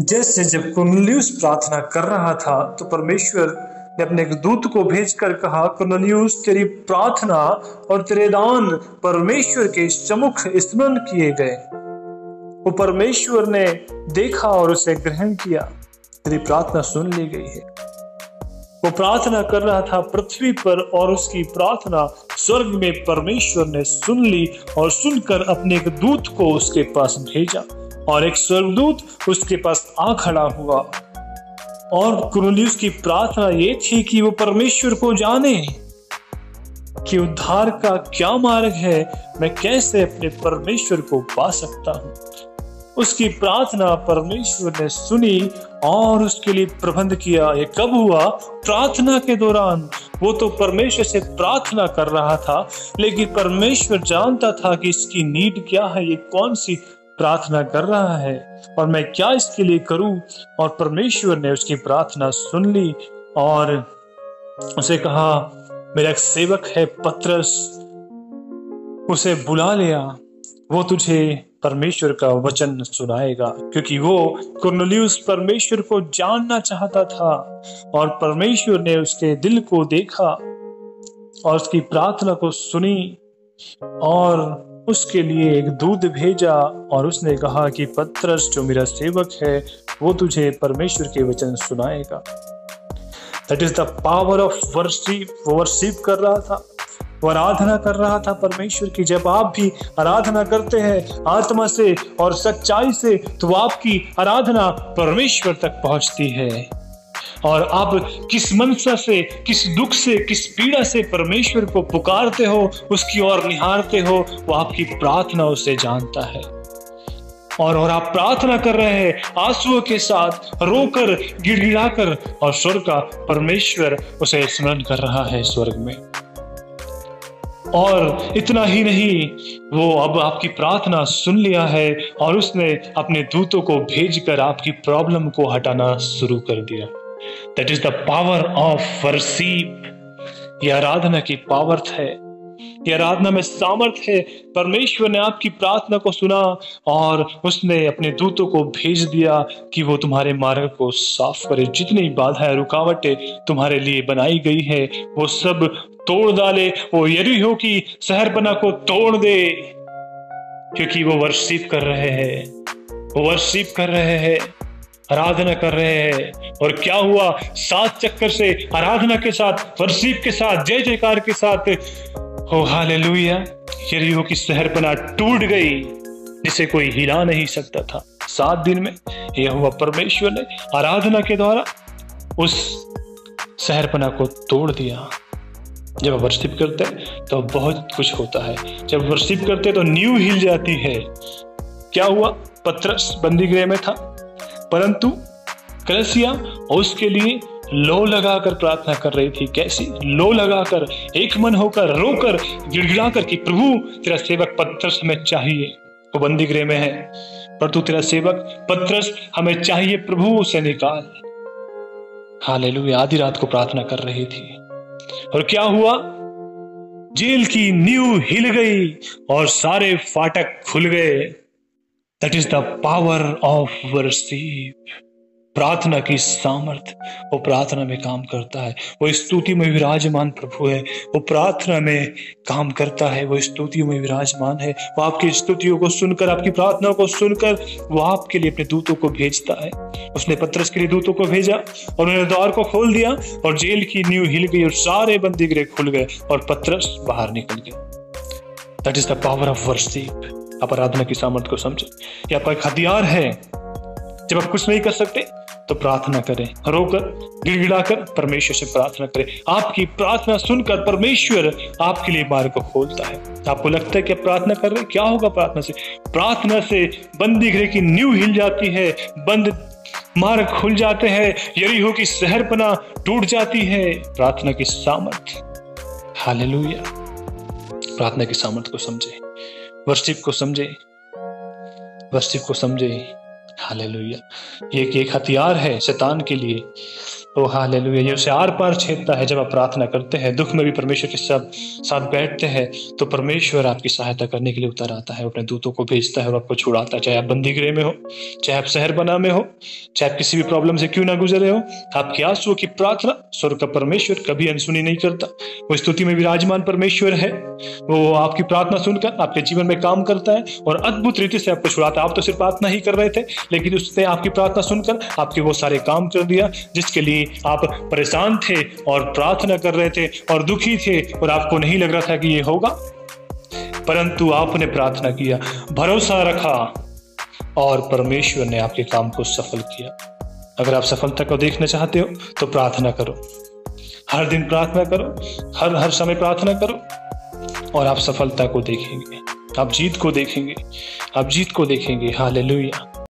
जैसे जब कुरनेलियुस प्रार्थना कर रहा था तो परमेश्वर ने अपने एक दूत को भेजकर कहा, कुरनेलियुस, तेरी प्रार्थना और तेरे दान परमेश्वर के सम्मुख स्मरण किए गए। वो परमेश्वर ने देखा और उसे ग्रहण किया। तेरी प्रार्थना सुन ली गई है। वो प्रार्थना कर रहा था पृथ्वी पर और उसकी प्रार्थना स्वर्ग में परमेश्वर ने सुन ली और सुनकर अपने एक दूत को उसके पास भेजा और एक स्वर्गदूत उसके पास आ खड़ा हुआ। और कुरनेलियुस की प्रार्थना ये थी कि वो परमेश्वर को जाने कि उद्धार का क्या मार्ग है, मैं कैसे अपने परमेश्वर को पा सकता हूं। उसकी प्रार्थना परमेश्वर ने सुनी और उसके लिए प्रबंध किया। ये कब हुआ? प्रार्थना के दौरान। वो तो परमेश्वर से प्रार्थना कर रहा था, लेकिन परमेश्वर जानता था कि इसकी नीड क्या है, ये कौन सी प्रार्थना कर रहा है और मैं क्या इसके लिए करूं। और परमेश्वर ने उसकी प्रार्थना सुन ली और उसे कहा, मेरा एक सेवक है पतरस, उसे बुला लिया, वो तुझे परमेश्वर का वचन सुनाएगा। क्योंकि वो कुरनेलियुस परमेश्वर को जानना चाहता था और परमेश्वर ने उसके दिल को देखा और उसकी प्रार्थना को सुनी और उसके लिए एक दूत भेजा और उसने कहा कि पतरस जो मेरा सेवक है वो तुझे परमेश्वर के वचन सुनाएगा। That is the power of worship. वो वर्शिप कर रहा था, वो आराधना कर रहा था परमेश्वर की। जब आप भी आराधना करते हैं आत्मा से और सच्चाई से, तो आपकी आराधना परमेश्वर तक पहुंचती है। और आप किस मनसा से, किस दुख से, किस पीड़ा से परमेश्वर को पुकारते हो, उसकी ओर निहारते हो, वो आपकी प्रार्थना उसे जानता है। और आप प्रार्थना कर रहे हैं आंसुओं के साथ, रोकर, गिड़गिड़ाकर, और स्वर्ग का परमेश्वर उसे स्मरण कर रहा है स्वर्ग में। और इतना ही नहीं, वो अब आपकी प्रार्थना सुन लिया है और उसने अपने दूतों को भेजकर आपकी प्रॉब्लम को हटाना शुरू कर दिया। That is the power of worship। ये आराधना की पावर है, ये आराधना में सामर्थ है। परमेश्वर ने आपकी प्रार्थना को सुना और उसने अपने दूतों को भेज दिया कि वो तुम्हारे मार्ग को साफ करे। जितनी बाधाएं, रुकावटें तुम्हारे लिए बनाई गई है, वो सब तोड़ डाले। वो यरीहो की शहरपना को तोड़ दे, क्योंकि वो वर्शिप कर रहे हैं, वो वर्शिप कर रहे हैं, आराधना कर रहे हैं। और क्या हुआ? 7 चक्कर से आराधना के साथ, वर्शिप के साथ, जय जयकार के साथ, ओ हालेलुया, यरीहो की शहरपना टूट गई जिसे कोई हिला नहीं सकता था। 7 दिन में यह हुआ, परमेश्वर ने आराधना के द्वारा उस शहरपना को तोड़ दिया। जब आप वर्शिप करते हैं तो बहुत कुछ होता है। जब वर्शिप करते तो नींव हिल जाती है। क्या हुआ? पतरस बंदीगृह में था, परंतु कलीसिया उसके लिए लो लगाकर प्रार्थना कर रही थी। कैसी? लो लगाकर, एक मन होकर, रोकर, गिड़गिड़ाकर कि प्रभु तेरा सेवक पतरस हमें चाहिए। वो बंदीगृह में है, परंतु तेरा सेवक पतरस हमें चाहिए, प्रभु उसे निकाल। हालेलुया। आधी रात को प्रार्थना कर रही थी और क्या हुआ? जेल की नींव हिल गई और सारे फाटक खुल गए। That is the power of worship. प्रार्थना की सामर्थ, वो प्रार्थना में काम करता है। वो स्तुति में विराजमान प्रभु है, वो प्रार्थना में काम करता है, वो स्तुतियों में विराजमान है। वो आपकी स्तुतियों को सुनकर, आपकी प्रार्थना को सुनकर वो आपके लिए अपने दूतों को भेजता है। उसने पतरस के लिए दूतों को भेजा और उन्होंने द्वार को खोल दिया और जेल की नींव हिल गई और सारे बंदीगृह खुल गए और पतरस बाहर निकल गए। That is the power of worship. आप आराधना की सामर्थ को समझे। यह आपका एक हथियार है। जब आप कुछ नहीं कर सकते तो प्रार्थना करें, रोकर, गिड़गिड़ाकर परमेश्वर से प्रार्थना करें। आपकी प्रार्थना सुनकर परमेश्वर आपके लिए मार्ग को खोलता है। आपको लगता है कि आप प्रार्थना कर रहे हैं, क्या होगा प्रार्थना से? प्रार्थना से बंदीगृह की नींव हिल जाती है, बंद मार्ग खुल जाते हैं, यरीहो की शहरपना टूट जाती है। प्रार्थना की सामर्थ। हालेलुया। प्रार्थना की सामर्थ को समझे, वर्शिप को समझे, वर्शिप को समझे। हालेलुया। ये एक हथियार है शैतान के लिए। ओ हालेलुया, ये उसे आर पार छेदता है। जब आप प्रार्थना करते हैं, दुख में भी परमेश्वर के साथ बैठते हैं, तो परमेश्वर आपकी सहायता करने के लिए उतर आता है, अपने दूतों को भेजता है और आपको छुड़ाता है। चाहे आप बंदीगृह में हो, चाहे आप शहर बना में हो, चाहे आप किसी भी प्रॉब्लम से क्यों ना गुजरे हो, आपकी आंसुओं की प्रार्थना स्वर्ग का परमेश्वर कभी अनसुनी नहीं करता। वो स्तुति में विराजमान परमेश्वर है। वो आपकी प्रार्थना सुनकर आपके जीवन में काम करता है और अद्भुत रीति से आपको छुड़ाता है। आप तो सिर्फ प्रार्थना ही कर रहे थे, लेकिन उसने आपकी प्रार्थना सुनकर आपके वो सारे काम कर दिया जिसके लिए आप परेशान थे और प्रार्थना कर रहे थे और दुखी थे और आपको नहीं लग रहा था कि ये होगा, परंतु आपने प्रार्थना किया, भरोसा रखा और परमेश्वर ने आपके काम को सफल किया। अगर आप सफलता को देखना चाहते हो तो प्रार्थना करो, हर दिन प्रार्थना करो, हर समय प्रार्थना करो और आप सफलता को देखेंगे, आप जीत को देखेंगे, आप जीत को देखेंगे। हालेलुया।